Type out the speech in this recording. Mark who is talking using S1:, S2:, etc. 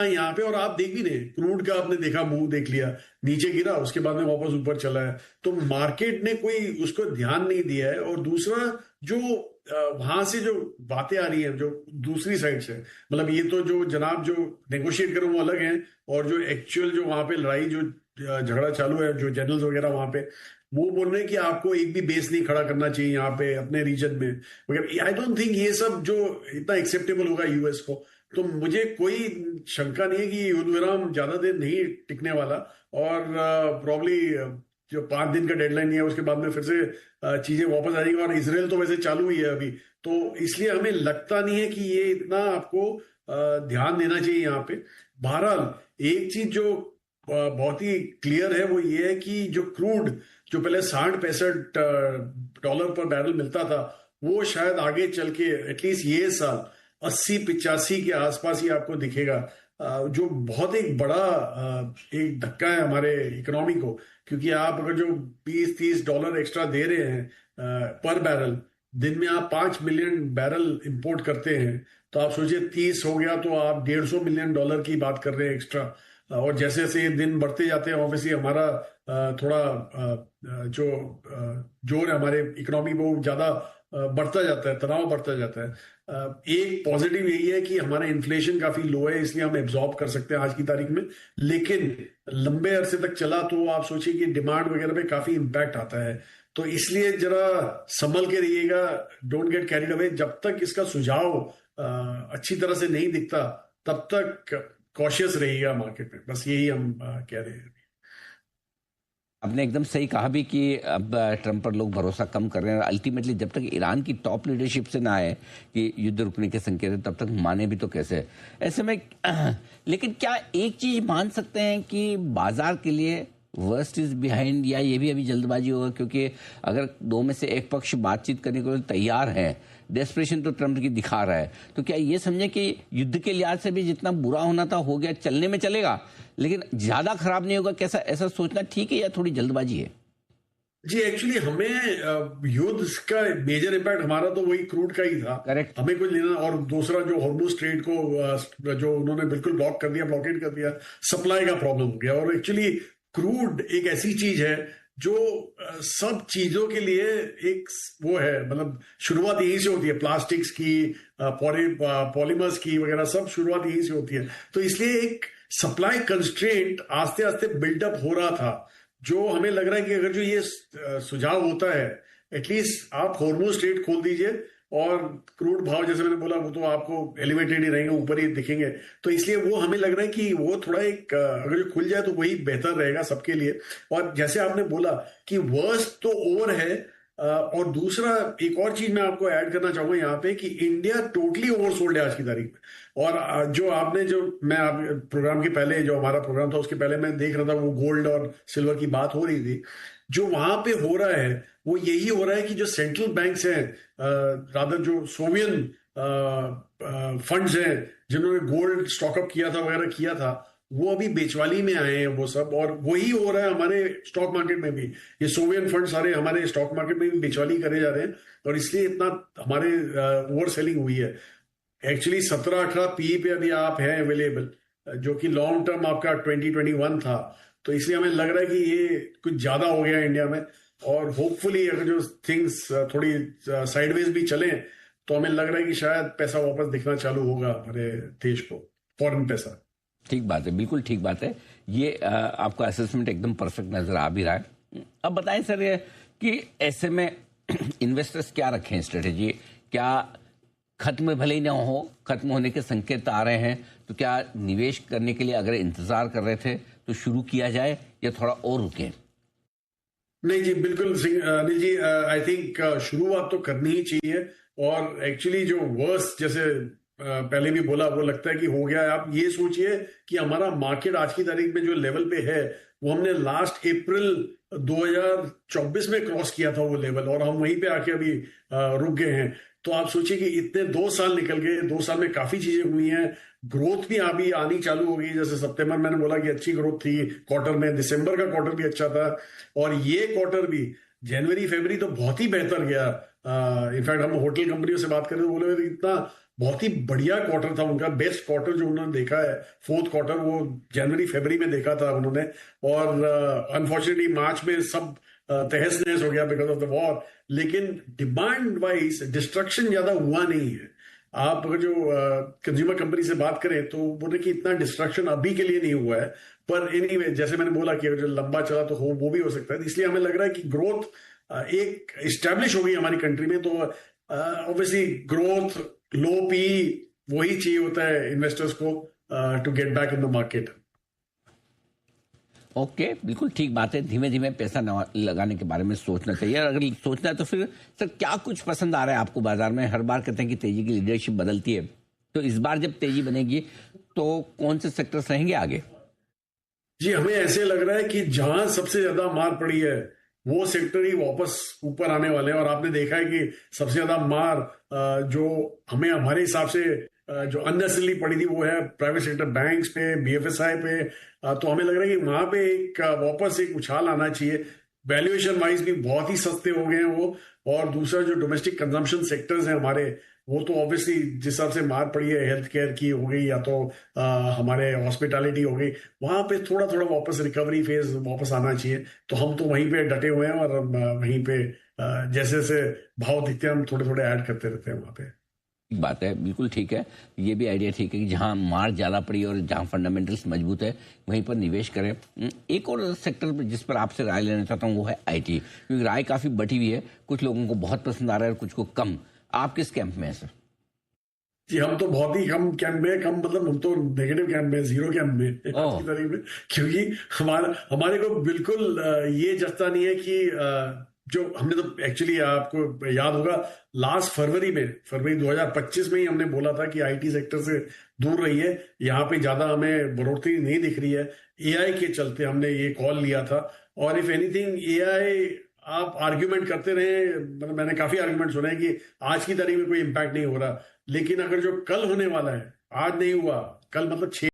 S1: यहाँ पे, और आप देख भी रहे क्रूड का, आपने देखा मुंह देख लिया, नीचे गिरा उसके बाद में वापस ऊपर चला है। तो मार्केट ने कोई उसको ध्यान नहीं दिया है। और दूसरा जो वहां से जो बातें आ रही है जो दूसरी साइड से, मतलब ये तो जो जनाब जो नेगोशिएट कर वो अलग है, और जो एक्चुअल जो वहां पे लड़ाई जो झगड़ा चालू है, जो जनरल्स वगैरह वहां पे वो बोल रहे हैं कि आपको एक भी बेस नहीं खड़ा करना चाहिए यहाँ पे अपने रीजन में वगैरह। आई डोंट थिंक ये सब जो इतना एक्सेप्टेबल होगा यूएस को। तो मुझे कोई शंका नहीं है कि युद्ध विराम ज्यादा देर नहीं टिकने वाला, और प्रॉब्ली जो 5 दिन का डेडलाइन है उसके बाद में फिर से चीजें वापस आ जाएंगी। और इसराइल तो वैसे चालू ही है अभी, तो इसलिए हमें लगता नहीं है कि ये इतना आपको ध्यान देना चाहिए यहाँ पे। बहरहाल एक चीज जो बहुत ही क्लियर है वो ये है कि जो क्रूड जो पहले 60-65 डॉलर पर बैरल मिलता था, वो शायद आगे चल के एटलीस्ट ये साल 80-85 के आसपास ही आपको दिखेगा, जो बहुत एक बड़ा एक धक्का है हमारे इकोनॉमी को। क्योंकि आप अगर जो 20-30 डॉलर एक्स्ट्रा दे रहे हैं पर बैरल, दिन में आप 5 मिलियन बैरल इंपोर्ट करते हैं, तो आप सोचिए 30 हो गया तो आप 150 मिलियन डॉलर की बात कर रहे हैं एक्स्ट्रा। और जैसे जैसे ये दिन बढ़ते जाते हैं ऑब्वियसली हमारा थोड़ा जो जोर है हमारे इकोनॉमी वो ज्यादा बढ़ता जाता है, तनाव बढ़ता जाता है। एक पॉजिटिव यही है कि हमारा इन्फ्लेशन काफी लो है, इसलिए हम एब्जॉर्ब कर सकते हैं आज की तारीख में। लेकिन लंबे अरसे तक चला तो आप सोचिए कि डिमांड वगैरह पे काफी इम्पैक्ट आता है। तो इसलिए जरा संभल के रहिएगा, डोंट गेट कैरिड अवे। जब तक इसका सुझाव अच्छी तरह से नहीं दिखता तब तक कॉशियस रहिएगा मार्केट में, बस यही हम कह रहे हैं।
S2: आपने एकदम सही कहा भी कि अब ट्रंप पर लोग भरोसा कम कर रहे हैं। अल्टीमेटली जब तक ईरान की टॉप लीडरशिप से ना आए कि युद्ध रुकने के संकेत है, तब तक माने भी तो कैसे ऐसे में। लेकिन क्या एक चीज मान सकते हैं कि बाजार के लिए वर्स्ट इज बिहाइंड, या ये भी अभी जल्दबाजी होगा? क्योंकि अगर दो में से एक पक्ष बातचीत करने को तैयार है, डेस्परेशन तो ट्रंप की दिखा रहा है, तो क्या ये समझे कि युद्ध के लिहाज से भी जितना बुरा होना था हो गया, चलने में चलेगा लेकिन ज्यादा खराब नहीं होगा? कैसा ऐसा सोचना ठीक है या थोड़ी जल्दबाजी है?
S1: जी एक्चुअली हमें युद्ध का मेजर इम्पैक्ट हमारा तो वही क्रूड का ही था।
S2: करेक्ट,
S1: हमें कुछ लेना। और दूसरा जो हॉर्मुज स्ट्रेट को जो उन्होंने बिल्कुल ब्लॉक कर दिया, ब्लॉकेड कर दिया, सप्लाई का प्रॉब्लम हो गया। और एक्चुअली क्रूड एक ऐसी चीज है जो सब चीजों के लिए एक वो है, मतलब शुरुआत यहीं से होती है, प्लास्टिक्स की, पॉलीमर्स की वगैरह, सब शुरुआत यहीं से होती है। तो इसलिए एक सप्लाई कंस्ट्रेंट आस्ते आस्ते बिल्डअप हो रहा था, जो हमें लग रहा है कि अगर जो ये सुझाव होता है, एटलीस्ट आप हॉर्मुज स्ट्रेट खोल दीजिए और क्रूड भाव जैसे मैंने बोला वो तो आपको एलिवेटेड ही रहेंगे, ऊपर ही दिखेंगे। तो इसलिए वो हमें लग रहा है कि वो थोड़ा एक अगर जो खुल जाए तो वही बेहतर रहेगा सबके लिए। और जैसे आपने बोला कि वर्स्ट तो ओवर है, और दूसरा एक और चीज मैं आपको ऐड करना चाहूंगा यहाँ पे कि इंडिया टोटली ओवरसोल्ड है आज की तारीख में। और जो आपने जो मैं प्रोग्राम के पहले जो हमारा प्रोग्राम था उसके पहले मैं देख रहा था, वो गोल्ड और सिल्वर की बात हो रही थी। जो वहां पे हो रहा है वो यही हो रहा है कि जो सेंट्रल बैंक्स हैं, रादर जो सोवियन फंड्स हैं जिन्होंने गोल्ड स्टॉकअप किया था वगैरह किया था, वो अभी बेचवाली में आए हैं वो सब। और वही हो रहा है हमारे स्टॉक मार्केट में भी, ये सोवियन फंड सारे हमारे स्टॉक मार्केट में भी बेचवाली करे जा रहे हैं, और इसलिए इतना हमारे ओवर सेलिंग हुई है। एक्चुअली 17-18 पी पे अभी आप हैं अवेलेबल, जो कि लॉन्ग टर्म आपका 2021 था। तो इसलिए हमें लग रहा है कि ये कुछ ज्यादा हो गया इंडिया में। और होपफुली अगर जो थिंग्स थोड़ी साइडवेज भी चलें तो हमें लग रहा है कि शायद पैसा वापस दिखना चालू होगा हमारे देश को, फॉरेन पैसा।
S2: ठीक बात है, बिल्कुल ठीक बात है। ये आपका असेसमेंट एकदम परफेक्ट नजर आ भी रहा है। अब बताएं सर ये कि ऐसे में इन्वेस्टर्स क्या रखें स्ट्रेटेजी? क्या खत्म भले ही ना हो, खत्म होने के संकेत आ रहे हैं, तो क्या निवेश करने के लिए अगर इंतजार कर रहे थे तो शुरू किया जाए या थोड़ा और रुके?
S1: नहीं जी बिल्कुल अनिल जी, आई थिंक शुरुआत तो करनी ही चाहिए। और एक्चुअली जो वर्स्ट जैसे पहले भी बोला, वो लगता है कि हो गया है। आप ये सोचिए कि हमारा मार्केट आज की तारीख में जो लेवल पे है वो हमने लास्ट अप्रैल 2024 में क्रॉस किया था वो लेवल, और हम वहीं पे आके अभी रुक गए हैं। तो आप सोचिए कि इतने 2 साल निकल गए, 2 साल में काफी चीजें हुई हैं। ग्रोथ भी अभी आनी चालू हो गई, जैसे सितंबर मैंने बोला कि अच्छी ग्रोथ थी क्वार्टर में, दिसंबर का क्वार्टर भी अच्छा था, और ये क्वार्टर भी जनवरी फरवरी तो बहुत ही बेहतर गया। इनफैक्ट हम होटल कंपनियों से बात करें तो बोले इतना बहुत ही बढ़िया क्वार्टर था उनका, बेस्ट क्वार्टर जो उन्होंने देखा है। फोर्थ क्वार्टर वो जनवरी फरवरी में देखा था उन्होंने, और अनफॉर्चुनेटली मार्च में सब तहस नहस हो गया बिकॉज ऑफ द वॉर। लेकिन डिमांड वाइज डिस्ट्रक्शन ज्यादा हुआ नहीं है। आप अगर जो कंज्यूमर कंपनी से बात करें तो बोले कि इतना डिस्ट्रक्शन अभी के लिए नहीं हुआ है, पर एनीवे जैसे मैंने बोला कि अगर जो लंबा चला तो हो वो भी हो सकता है। इसलिए हमें लग रहा है कि ग्रोथ एक इस्टेब्लिश हो गई हमारी कंट्री में। तो ऑब्वियसली ग्रोथ, लो पी, वही चाहिए होता है इन्वेस्टर्स को to get back in the market.
S2: Okay, बिल्कुल ठीक बात है। धीमे धीमे पैसा लगाने के बारे में सोचना चाहिए, और अगर सोचना है तो फिर सर क्या कुछ पसंद आ रहा है आपको बाजार में? हर बार कहते हैं कि तेजी की लीडरशिप बदलती है, तो इस बार जब तेजी बनेगी तो कौन से सेक्टर्स रहेंगे आगे?
S1: जी, हमें ऐसे लग रहा है कि जहां सबसे ज्यादा मार पड़ी है वो सेक्टर ही वापस ऊपर आने वाले हैं। और आपने देखा है कि सबसे ज्यादा मार जो हमें हमारे हिसाब से जो अननेसेसरली पड़ी थी वो है प्राइवेट सेक्टर, बैंक्स पे, बीएफएसआई पे। तो हमें लग रहा है कि वहां पे एक वापस एक उछाल आना चाहिए। वैल्यूएशन वाइज भी बहुत ही सस्ते हो गए हैं वो। और दूसरा जो डोमेस्टिक कंजम्पशन सेक्टर्स हैं हमारे, वो तो ऑब्वियसली जिस हिसाब से मार पड़ी है, हेल्थ केयर की हो गई या तो हमारे हॉस्पिटैलिटी हो गई, वहां पे थोड़ा थोड़ा वापस रिकवरी फेज वापस आना चाहिए। तो हम तो वहीं पे डटे हुए हैं, और वहीं पे जैसे जैसे भाव दिखते हैं हम थोड़े थोड़े ऐड करते रहते हैं वहां पे।
S2: ठीक बात है, बिल्कुल ठीक है। ये भी आइडिया ठीक है कि जहां मार ज्यादा पड़ी और जहां फंडामेंटल्स मजबूत है वहीं पर निवेश करें। एक और सेक्टर जिस पर आपसे राय लेना चाहता हूं वो है आईटी, क्योंकि राय काफी बटी हुई है। कुछ लोगों को बहुत पसंद आ रहा है और कुछ को कम। आप किस कैंप में हैं सर?
S1: जी, हम तो बहुत ही कम कैंप में, कम मतलब हम तो नेगेटिव कैंप में, जीरो कैंप में आज की तारीख में। क्योंकि हमारे को बिल्कुल ये जचता नहीं है कि जो हमने तो एक्चुअली आपको याद होगा लास्ट फरवरी 2025 में ही हमने बोला था कि आईटी सेक्टर से दूर रही है, यहाँ पे ज्यादा हमें बढ़ोतरी नहीं दिख रही है। एआई के चलते हमने ये कॉल लिया था। और इफ एनीथिंग एआई, आप आर्ग्यूमेंट करते रहे, मतलब मैंने काफी आर्ग्यूमेंट सुने कि आज की तारीख में कोई इम्पैक्ट नहीं हो रहा, लेकिन अगर जो कल होने वाला है, आज नहीं हुआ, कल मतलब 6